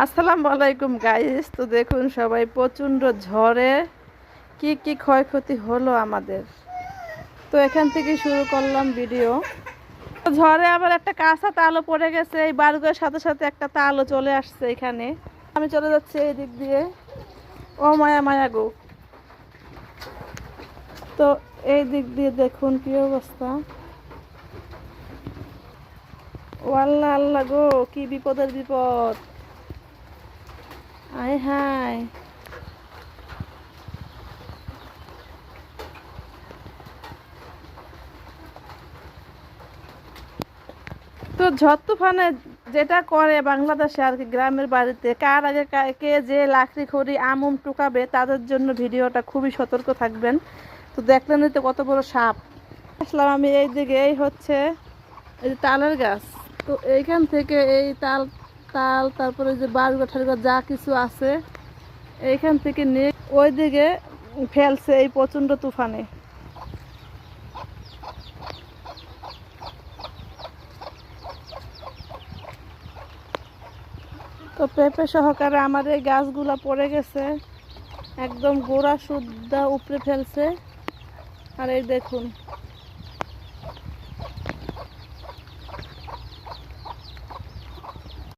আসসালামু আলাইকুম গাইস। তো দেখুন সবাই, প্রচণ্ড ঝড়ে কি কি ক্ষয়ক্ষতি হলো আমাদের। তো এখান থেকে শুরু করলাম ভিডিও। ঝড়ে আবার একটা কাঁচা তালও পড়ে গেছে, এই বারুকের সাথে সাথে একটা তালও চলে আসছে এখানে। আমি চলে যাচ্ছি এই দিক দিয়ে। ও মায়া মায়া গো। তো এই দিক দিয়ে দেখুন কি অবস্থা। ও আল্লাহ আল্লাহ গো, কি বিপদের বিপদ। আয় হায়। তো ঝড় তুফানে যেটা করে বাংলাদেশে আর কি, গ্রামের বাড়িতে কার আগে কে যে লাকড়ি খড়ি আমুম টুকাবে তাদের জন্য ভিডিওটা খুবই সতর্ক থাকবেন। তো দেখলেন তো কত বড় সাপ। আসলাম আমি এই দিকে, এই হচ্ছে এই যে তালের গাছ। তো এইখান থেকে এই তাল তাল তারপরে যে বারুগা ঠারুগা যা কিছু আছে এইখান থেকে নিয়ে ওই দিকে ফেলছে এই প্রচণ্ড তুফানে। তো পেঁপে সহকারে আমার এই গাছগুলা পড়ে গেছে, একদম গোড়া সুদ্ধা উপড়ে ফেলছে। আর এই দেখুন